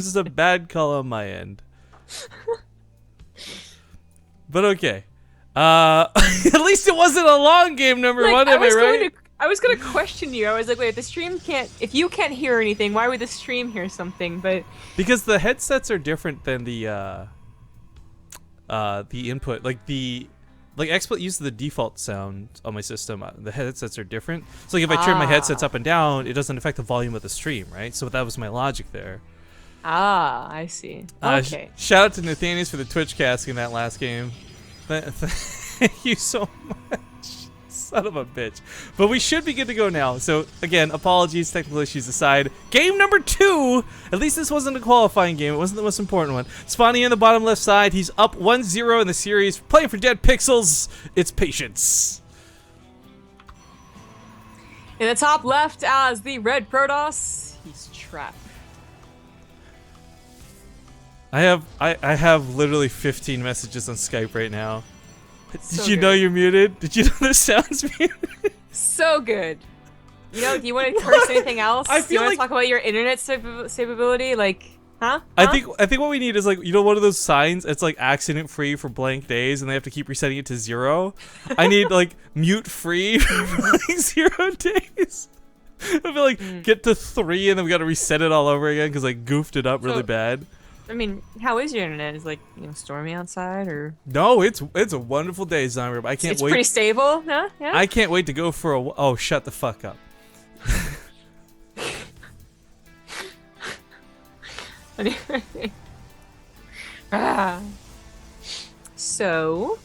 This is a bad call on my end. But okay. At least it wasn't a long game, number one, am I right? I was gonna question you. I was like, wait, the stream can't. If you can't hear anything, why would the stream hear something? But because the headsets are different than the input. Like XSplit uses the default sound on my system. The headsets are different. So like if I turn my headsets up and down, it doesn't affect the volume of the stream, right? So that was my logic there. I see. Okay. Shout out to Nathaniel for the Twitch cast in that last game. Thank you so much. Son of a bitch. But we should be good to go now. So, again, apologies, technical issues aside. Game number 2! At least this wasn't a qualifying game. It wasn't the most important one. Spawning in the bottom left side. He's up 1-0 in the series. Playing for Dead Pixels. It's Patience. In the top left as the red Protoss, he's trapped. I have literally 15 messages on Skype right now. Did you good. know you're muted? Did you know the sound's muted? So good. You know, do you want to curse anything else? I Do feel you want like to talk about your internet savability? Like, huh? I think what we need is like, you know, one of those signs. It's like accident free for blank days, and they have to keep resetting it to 0. I need like mute free for like 0 days. I feel like get to 3 and then we got to reset it all over again because I goofed it up really bad. I mean, how is your internet? Is like, you know, stormy outside or? No, it's a wonderful day, Zonrib. I can't It's wait. pretty stable, huh? Yeah. I can't wait to go for a. Oh, shut the fuck up. So,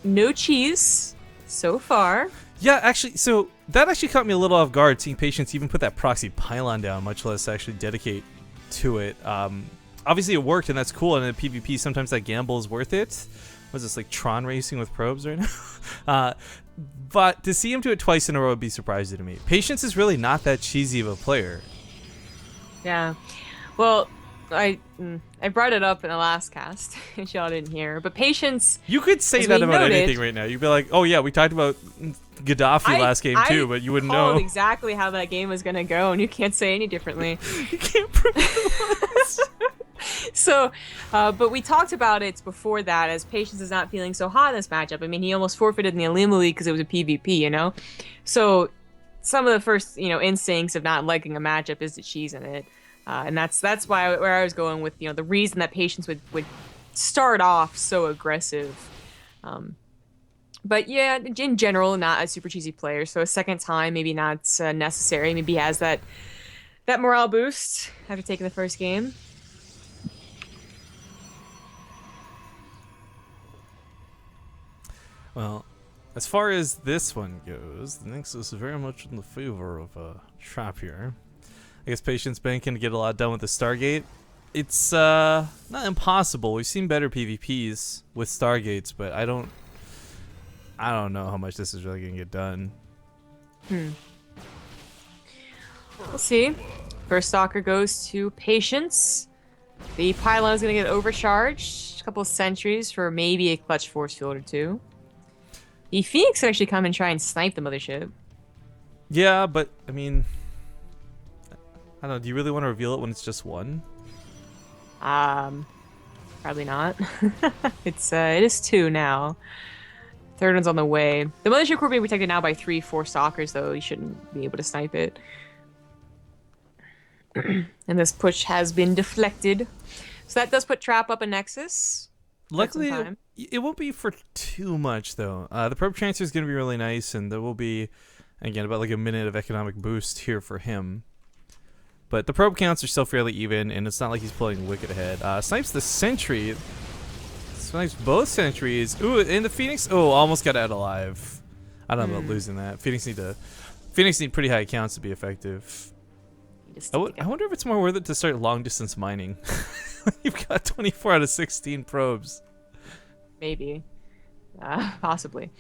no cheese so far. Yeah, actually, so that actually caught me a little off guard, seeing Patience even put that proxy pylon down, much less actually dedicate to it. Obviously it worked, and that's cool, and in PvP, sometimes that gamble is worth it. Was this like Tron racing with probes right now? But to see him do it twice in a row would be surprising to me. Patience is really not that cheesy of a player. Yeah. Well, I brought it up in the last cast, which y'all didn't hear. But Patience. You could say that about anything right now. You'd be like, oh yeah, we taled about Gaddafi last game too, but you wouldn't know exactly how that game was gonna go, and you can't say any differently. You can't prove it. So, but we talked about it before that, as Patience is not feeling so hot in this matchup. I mean, he almost forfeited in the Alima League because it was a PvP, you know? So, some of the first, you know, instincts of not liking a matchup is to cheese in it. And that's why where I was going with, you know, the reason that Patience would start off so aggressive. But yeah, in general, not a super cheesy player. So a second time, maybe not necessary. Maybe he has that morale boost after taking the first game. Well, as far as this one goes, the Nexus is very much in the favor of Trap here. I guess Patience Bank can get a lot done with the Stargate. It's not impossible. We've seen better PvPs with Stargates, but I don't know how much this is really gonna get done. We'll see. First Stalker goes to Patience. The pylon is gonna get overcharged. A couple of sentries for maybe a clutch force field or two. The Phoenix could actually come and try and snipe the mothership. Yeah, but I mean, I don't know. Do you really want to reveal it when it's just one? Probably not. It is 2 now. Third one's on the way. The mothership core being protected now by 3-4 stalkers, though. You shouldn't be able to snipe it. And this push has been deflected. So that does put Trap up a Nexus. Luckily, it won't be for too much, though. The probe transfer is going to be really nice, and there will be, again, about like a minute of economic boost here for him. But the probe counts are still fairly even, and it's not like he's pulling wicked ahead. Snipes the sentry. Snipes both sentries. Ooh, and the Phoenix. Oh, almost got out alive. I don't know about losing that. Phoenix need pretty high counts to be effective. I wonder if it's more worth it to start long distance mining. You've got 24 out of 16 probes. Maybe. Possibly.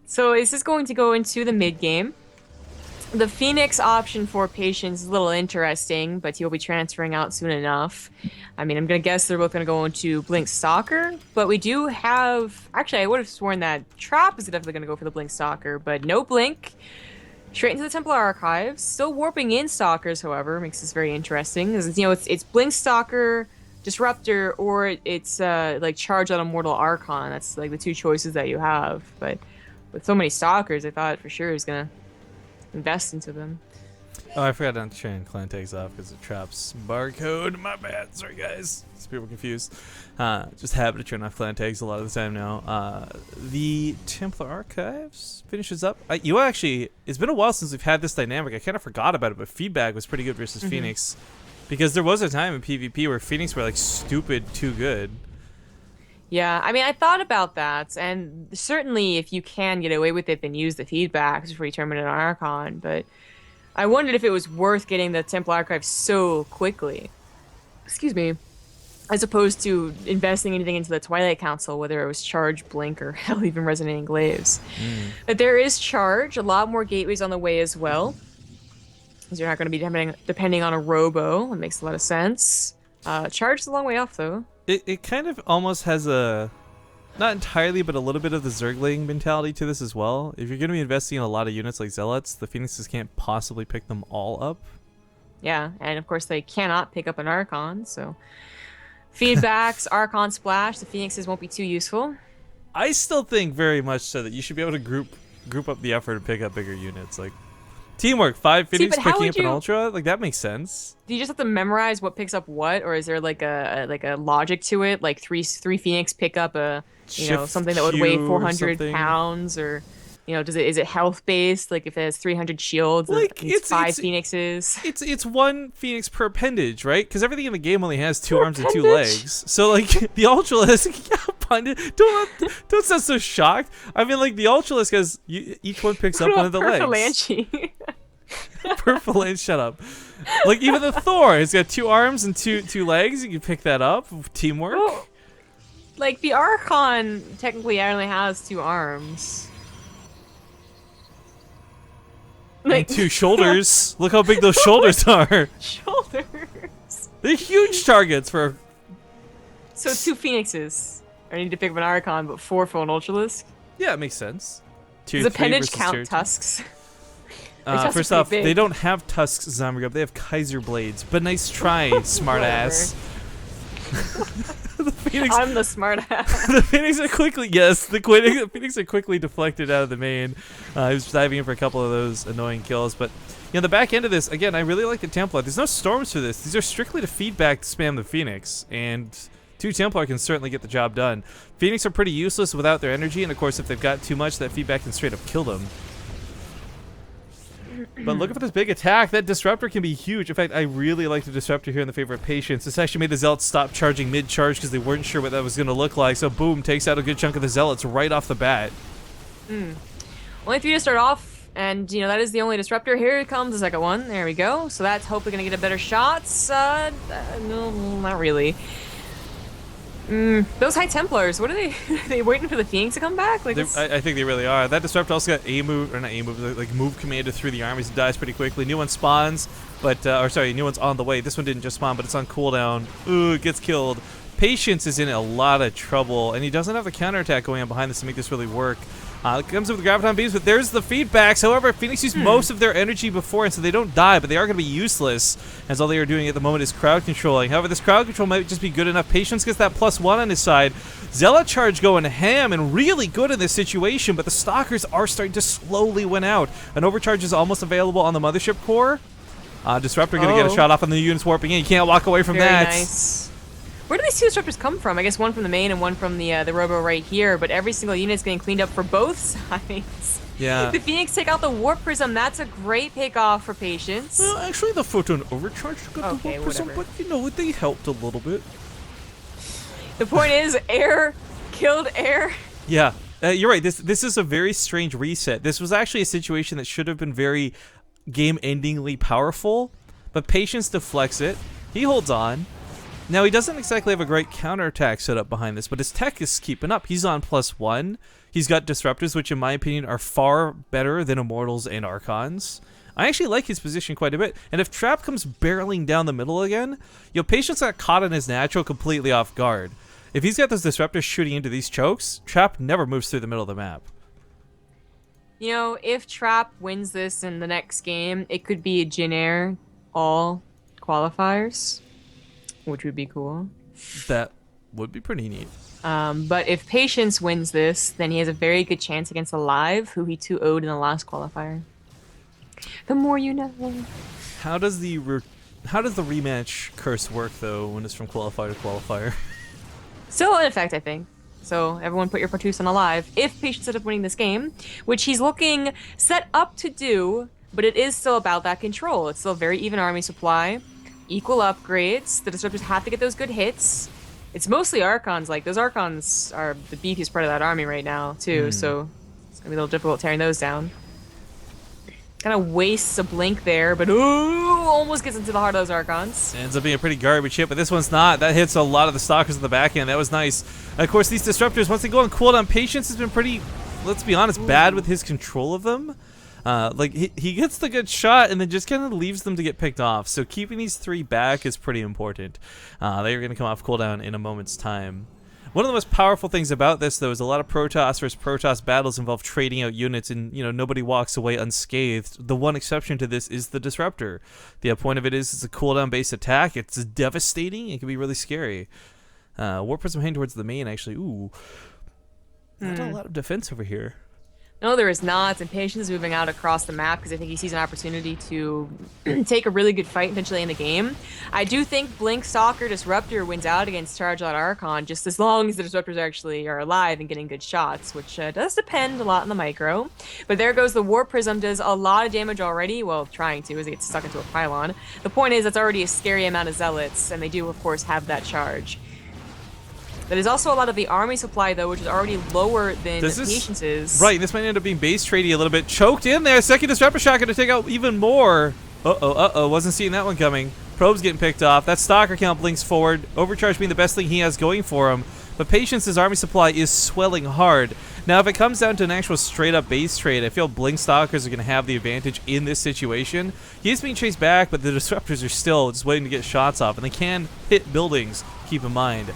So is this going to go into the mid game? The Phoenix option for Patience is a little interesting, but he'll be transferring out soon enough. I mean, I'm going to guess they're both going to go into Blink Stalker, but we do have... Actually, I would have sworn that Trap is definitely going to go for the Blink Stalker, but no Blink. Straight into the Templar Archives. Still warping in Stalkers, however, makes this very interesting. 'Cause it's Blink Stalker, Disruptor, or it's like Charge on a Mortal Archon. That's like the two choices that you have. But with so many Stalkers, I thought for sure he was gonna invest into them. Oh, I forgot not to turn clan tags off because it traps barcode. My bad. Sorry, guys. Some people confused. Just happy to turn off clan tags a lot of the time now. The Templar Archives finishes up. It's been a while since we've had this dynamic. I kind of forgot about it, but feedback was pretty good versus Phoenix. Because there was a time in PvP where Phoenix were like stupid too good. Yeah, I mean, I thought about that, and certainly if you can get away with it, then use the feedbacks before you terminate an Archon, but I wondered if it was worth getting the Templar Archive so quickly. Excuse me. As opposed to investing anything into the Twilight Council, whether it was Charge, Blink, or hell, even Resonating Glaives. But there is Charge, a lot more gateways on the way as well. Because you're not going to be depending on a Robo. That makes a lot of sense. Charge is a long way off, though. It kind of almost has a... Not entirely, but a little bit of the Zergling mentality to this as well. If you're going to be investing in a lot of units like Zealots, the Phoenixes can't possibly pick them all up. Yeah, and of course they cannot pick up an Archon, so... Feedbacks, Archon Splash, the Phoenixes won't be too useful. I still think very much so that you should be able to group up the effort to pick up bigger units. Like, teamwork, 5 Phoenix picking up an Ultra, like that makes sense. Do you just have to memorize what picks up what, or is there like a logic to it? Like three Phoenix pick up a something that would weigh 400 pounds, or is it health based? Like if it has 300 shields, like it's 5 Phoenixes. It's 1 Phoenix per appendage, right? Because everything in the game only has 2 arms and 2 legs. So like the Ultralisk, don't sound so shocked. I mean, like the Ultralisk has each one picks up one of the legs. Per phalange, shut up. Like even the Thor has got 2 arms and two legs. You can pick that up. Teamwork. Well, like the Archon technically only has 2 arms. Like 2 shoulders. Look how big those shoulders are. Shoulders. They're huge targets for. So 2 Phoenixes. I need to pick up an Archon, but 4 for an Ultralisk. Yeah, it makes sense. Does appendage count tusks? First off, they don't have tusks, Zombie. They have Kaiser blades. But nice try, smartass. I'm the smartass. The Phoenix are quickly, the Phoenix are quickly deflected out of the main. He was diving in for a couple of those annoying kills, but the back end of this, again, I really like the Templar. There's no storms for this. These are strictly to feedback to spam the Phoenix, and 2 Templar can certainly get the job done. Phoenix are pretty useless without their energy, and of course, if they've got too much, that feedback can straight up kill them. But look at this big attack. That Disruptor can be huge. In fact, I really like the Disruptor here in the favor of Patience. This actually made the Zealots stop charging mid-charge because they weren't sure what that was going to look like. So boom, takes out a good chunk of the Zealots right off the bat. Only 3 to start off, and that is the only Disruptor. Here comes the second one. There we go. So that's hopefully going to get a better shot. No, not really. Those High Templars, what are they? Are they waiting for the Phoenix to come back? Like I think they really are. That Disruptor also got like move commanded through the armies. It dies pretty quickly. New one spawns, but new one's on the way. This one didn't just spawn, but it's on cooldown. Ooh, it gets killed. Patience is in a lot of trouble, and he doesn't have the counterattack going on behind this to make this really work. Comes with the Graviton Beams, but there's the feedbacks. However, Phoenix used most of their energy before, and so they don't die, but they are going to be useless, as all they are doing at the moment is crowd controlling. However, this crowd control might just be good enough. Patience gets that +1 on his side. Zealot Charge going ham and really good in this situation, but the Stalkers are starting to slowly win out. An Overcharge is almost available on the Mothership Core. Disruptor going to get a shot off on the units warping in. You can't walk away from that. Very nice. Where do these 2 Disruptors come from? I guess one from the main and one from the Robo right here, but every single unit is getting cleaned up for both sides. Yeah. The Phoenix take out the Warp Prism. That's a great pick-off for Patience. Well, actually, the Photon Overcharge got the Warp Prism, but they helped a little bit. The point is, air killed air. Yeah, you're right. This is a very strange reset. This was actually a situation that should have been very game-endingly powerful, but Patience deflects it. He holds on. Now, he doesn't exactly have a great counterattack set up behind this, but his tech is keeping up. He's on +1. He's got Disruptors, which in my opinion are far better than Immortals and Archons. I actually like his position quite a bit. And if Trap comes barreling down the middle again, Patience got caught in his natural completely off guard. If he's got those Disruptors shooting into these chokes, Trap never moves through the middle of the map. You know, if Trap wins this in the next game, it could be a Jin all qualifiers, which would be cool. That would be pretty neat. But if Patience wins this, then he has a very good chance against Alive, who he 2-0'd in the last qualifier. The more you know. How does the rematch curse work though when it's from qualifier to qualifier? Still in effect, I think. So everyone put your Partus on Alive if Patience ends up winning this game, which he's looking set up to do, but it is still about that control. It's still a very even army supply, equal upgrades. The Disruptors have to get those good hits. It's mostly Archons. Like, those Archons are the beefiest part of that army right now, too, so it's gonna be a little difficult tearing those down. Kind of wastes a blink there, but ooh, almost gets into the heart of those Archons. Ends up being a pretty garbage hit, but this one's not. That hits a lot of the Stalkers in the back end. That was nice. Of course, these Disruptors, once they go on cooldown, Patience has been pretty, let's be honest, bad with his control of them. Like, he gets the good shot and then just kind of leaves them to get picked off. So keeping these 3 back is pretty important. They are going to come off cooldown in a moment's time. One of the most powerful things about this, though, is a lot of Protoss versus Protoss battles involve trading out units, and nobody walks away unscathed. The one exception to this is the Disruptor. The point of it is it's a cooldown-based attack. It's devastating. It can be really scary. Warp Prism heading towards the main, actually. Ooh, not a lot of defense over here. No, there is not. And Patience is moving out across the map because I think he sees an opportunity to take a really good fight potentially in the game. I do think Blink Stalker Disruptor wins out against Charge Out Archon just as long as the Disruptors actually are alive and getting good shots, which does depend a lot on the micro. But there goes the Warp Prism, does a lot of damage already. Well, trying to, as it gets stuck into a pylon. The point is, that's already a scary amount of Zealots, and they do, of course, have that charge. That is also a lot of the army supply, though, which is already lower than Patience's. Right, this might end up being base tradey a little bit. Choked in there. Second Disruptor shot going to take out even more. Uh-oh. Wasn't seeing that one coming. Probe's getting picked off. That Stalker count blinks forward. Overcharge being the best thing he has going for him. But Patience's army supply is swelling hard. Now, if it comes down to an actual straight-up base trade, I feel Blink Stalkers are going to have the advantage in this situation. He is being chased back, but the Disruptors are still just waiting to get shots off, and they can hit buildings, keep in mind.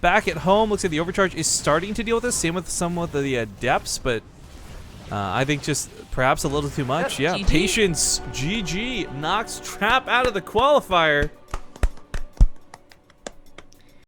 Back at home, looks like the Overcharge is starting to deal with this. Same with some of the Adepts, but I think just perhaps a little too much. Yeah, GG. Patience, GG, knocks Trap out of the qualifier.